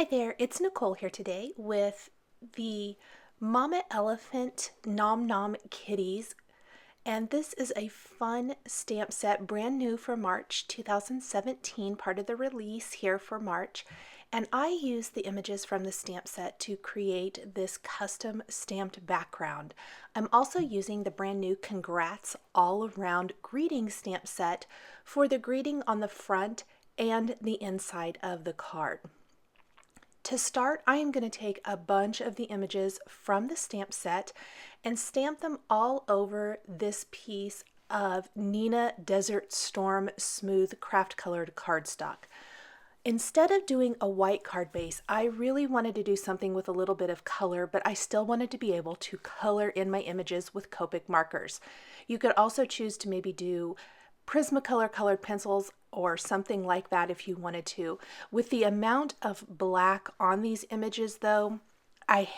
Hi there, it's Nicole here today with the Mama Elephant Nom Nom Kitties, and this is a fun stamp set, brand new for March 2017, part of the release here for March. And I used the images from the stamp set to create this custom stamped background. I'm also using the brand new Congrats All Around Greeting stamp set for the greeting on the front and the inside of the card. To start, I am going to take a bunch of the images from the stamp set and stamp them all over this piece of Nina Desert Storm Smooth Craft Colored cardstock. Instead of doing a white card base, I really wanted to do something with a little bit of color, but I still wanted to be able to color in my images with Copic markers. You could also choose to maybe do Prismacolor colored pencils or something like that if you wanted to. With the amount of black on these images though, I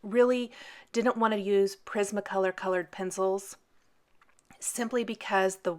really didn't want to use Prismacolor colored pencils simply because the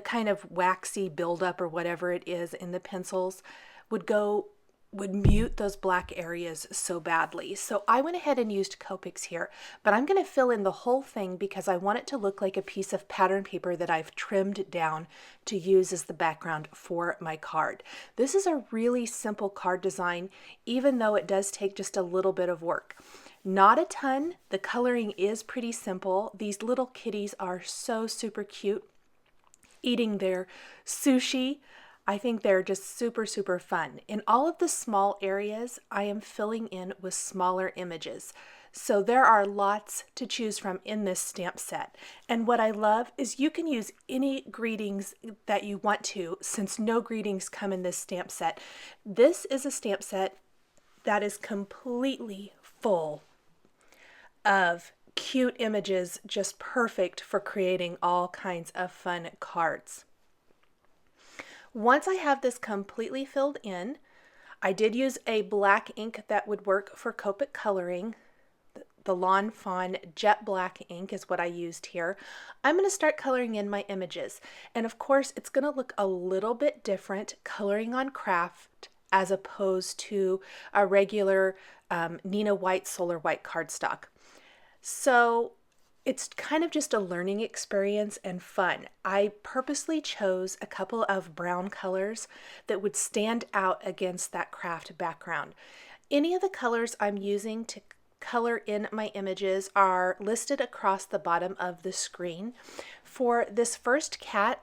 kind of waxy buildup or whatever it is in the pencils would mute those black areas so badly. So I went ahead and used Copics here, but I'm going to fill in the whole thing because I want it to look like a piece of pattern paper that I've trimmed down to use as the background for my card. This is a really simple card design, even though it does take just a little bit of work. Not a ton. The coloring is pretty simple. These little kitties are so super cute eating their sushi. I think they're just super, super fun. In all of the small areas, I am filling in with smaller images. So there are lots to choose from in this stamp set. And what I love is you can use any greetings that you want to, since no greetings come in this stamp set. This is a stamp set that is completely full of cute images, just perfect for creating all kinds of fun cards. Once I have this completely filled in, I did use a black ink that would work for Copic coloring. The Lawn Fawn Jet Black ink is what I used here. I'm going to start coloring in my images. And of course, it's going to look a little bit different coloring on craft as opposed to a regular Nina White Solar White cardstock. So it's kind of just a learning experience and fun. I purposely chose a couple of brown colors that would stand out against that craft background. Any of the colors I'm using to color in my images are listed across the bottom of the screen. For this first cat,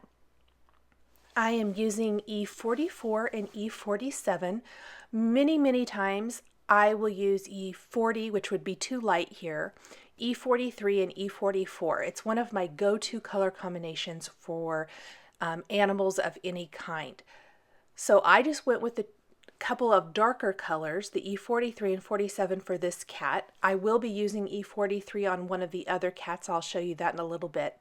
I am using E44 and E47. Many times I will use E40, which would be too light here, E43 and E44. It's one of my go-to color combinations for animals of any kind. So I just went with a couple of darker colors, the E43 and 47 for this cat. I will be using E43 on one of the other cats. I'll show you that in a little bit.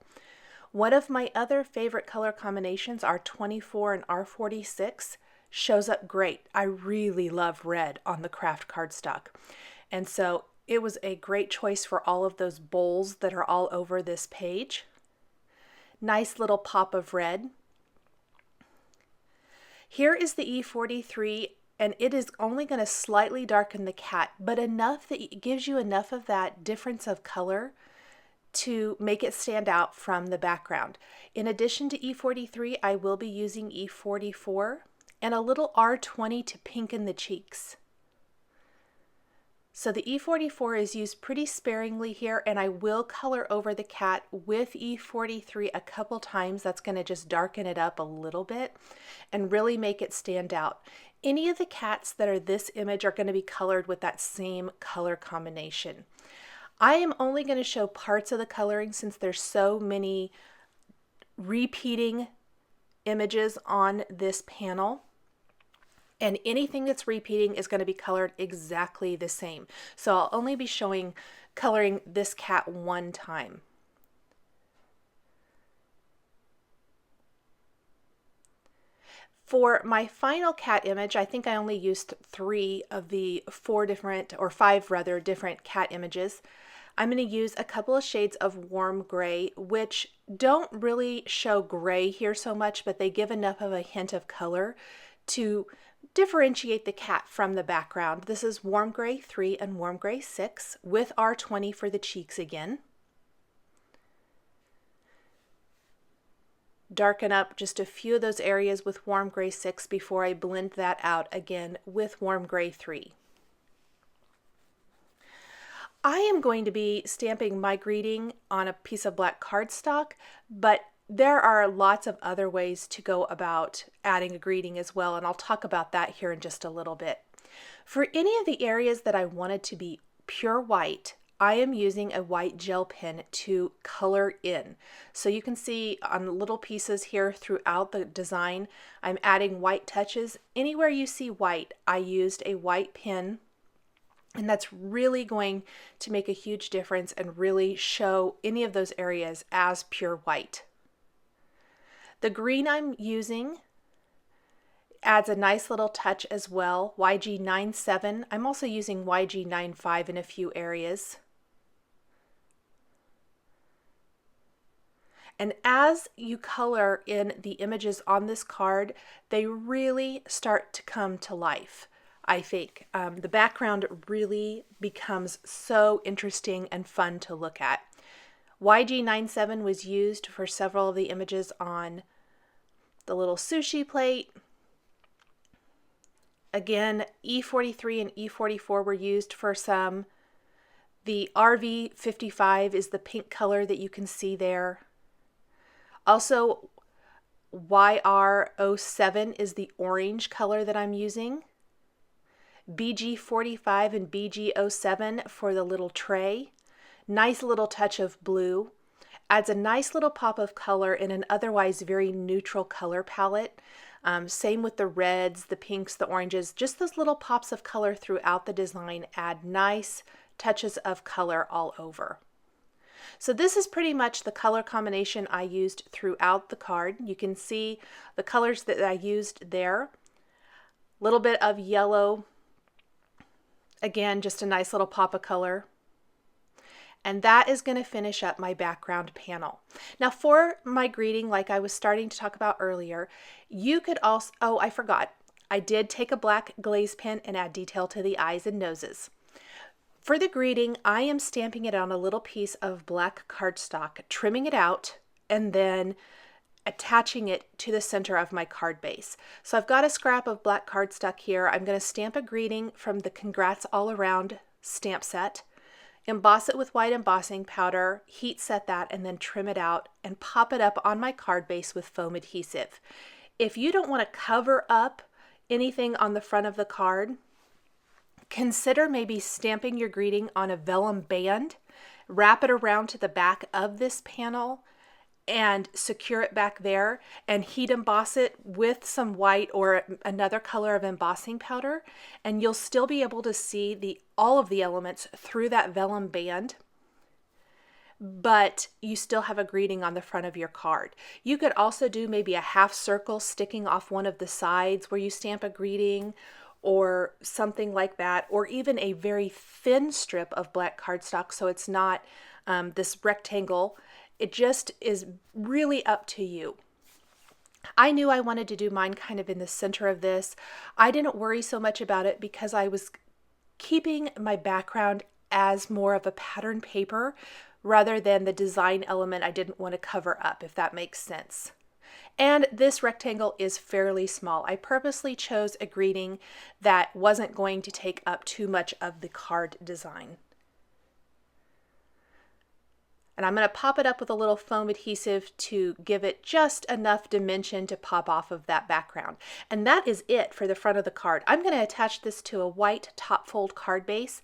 One of my other favorite color combinations are 24 and R46. Shows up great. I really love red on the craft cardstock. And so it was a great choice for all of those bowls that are all over this page. Nice little pop of red. Here is the E43, and it is only going to slightly darken the cat, but enough that it gives you enough of that difference of color to make it stand out from the background. In addition to E43, I will be using E44 and a little R20 to pinken the cheeks. So the E44 is used pretty sparingly here, and I will color over the cat with E43 a couple times. That's going to just darken it up a little bit and really make it stand out. Any of the cats that are this image are going to be colored with that same color combination. I am only going to show parts of the coloring since there's so many repeating images on this panel. And anything that's repeating is going to be colored exactly the same. So I'll only be coloring this cat one time. For my final cat image, I think I only used 3 of the 5 rather different cat images. I'm going to use a couple of shades of warm gray, which don't really show gray here so much, but they give enough of a hint of color to differentiate the cat from the background. This is Warm Gray 3 and Warm Gray 6 with R20 for the cheeks again. Darken up just a few of those areas with Warm Gray 6 before I blend that out again with Warm Gray 3. I am going to be stamping my greeting on a piece of black cardstock, but there are lots of other ways to go about adding a greeting as well, and I'll talk about that here in just a little bit. For any of the areas that I wanted to be pure white, I am using a white gel pen to color in. So you can see on little pieces here throughout the design, I'm adding white touches. Anywhere you see white, I used a white pen, and that's really going to make a huge difference and really show any of those areas as pure white. The green I'm using adds a nice little touch as well, YG97. I'm also using YG95 in a few areas. And as you color in the images on this card, they really start to come to life, I think. The background really becomes so interesting and fun to look at. YG97 was used for several of the images on the little sushi plate. Again, E43 and E44 were used for some. The RV55 is the pink color that you can see there. Also, YR07 is the orange color that I'm using. BG45 and BG07 for the little tray. Nice little touch of blue. Adds a nice little pop of color in an otherwise very neutral color palette. Same with the reds, the pinks, the oranges. Just those little pops of color throughout the design add nice touches of color all over. So this is pretty much the color combination I used throughout the card. You can see the colors that I used there. A little bit of yellow. Again, just a nice little pop of color. And that is going to finish up my background panel. Now for my greeting, like I was starting to talk about earlier, you could also, oh, I forgot. I did take a black glaze pen and add detail to the eyes and noses. For the greeting, I am stamping it on a little piece of black cardstock, trimming it out, and then attaching it to the center of my card base. So I've got a scrap of black cardstock here. I'm going to stamp a greeting from the Congrats All Around stamp set. Emboss it with white embossing powder, heat set that, and then trim it out and pop it up on my card base with foam adhesive. If you don't want to cover up anything on the front of the card, consider maybe stamping your greeting on a vellum band, wrap it around to the back of this panel, and secure it back there and heat emboss it with some white or another color of embossing powder, and you'll still be able to see all of the elements through that vellum band, but you still have a greeting on the front of your card. You could also do maybe a half circle sticking off one of the sides where you stamp a greeting or something like that, or even a very thin strip of black cardstock so it's not this rectangle. It just is really up to you. I knew I wanted to do mine kind of in the center of this. I didn't worry so much about it because I was keeping my background as more of a pattern paper rather than the design element I didn't want to cover up, if that makes sense. And this rectangle is fairly small. I purposely chose a greeting that wasn't going to take up too much of the card design. And I'm going to pop it up with a little foam adhesive to give it just enough dimension to pop off of that background. And that is it for the front of the card. I'm going to attach this to a white top fold card base,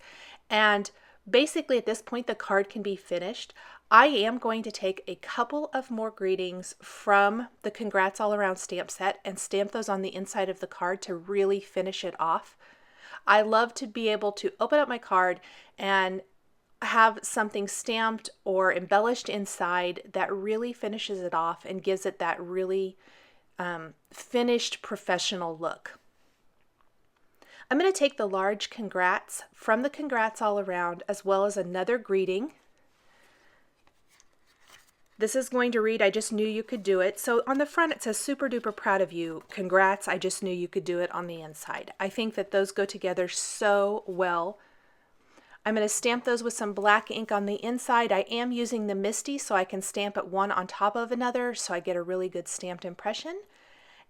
and basically at this point the card can be finished. I am going to take a couple of more greetings from the Congrats All Around stamp set and stamp those on the inside of the card to really finish it off. I love to be able to open up my card and have something stamped or embellished inside that really finishes it off and gives it that really finished professional look. I'm going to take the large congrats from the Congrats All Around as well as another greeting. This is going to read, "I just knew you could do it." So on the front it says, "Super duper proud of you. Congrats, I just knew you could do it," on the inside. I think that those go together so well. I'm going to stamp those with some black ink on the inside. I am using the Misty so I can stamp it one on top of another so I get a really good stamped impression.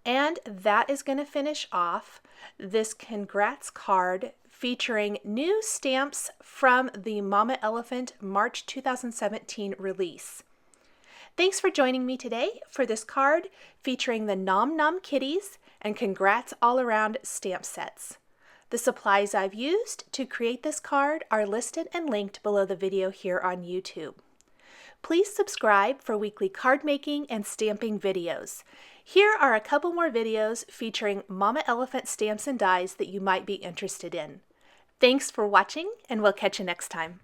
And that is going to finish off this congrats card featuring new stamps from the Mama Elephant March 2017 release. Thanks for joining me today for this card featuring the Nom Nom Kitties and Congrats All Around stamp sets. The supplies I've used to create this card are listed and linked below the video here on YouTube. Please subscribe for weekly card making and stamping videos. Here are a couple more videos featuring Mama Elephant stamps and dies that you might be interested in. Thanks for watching, and we'll catch you next time.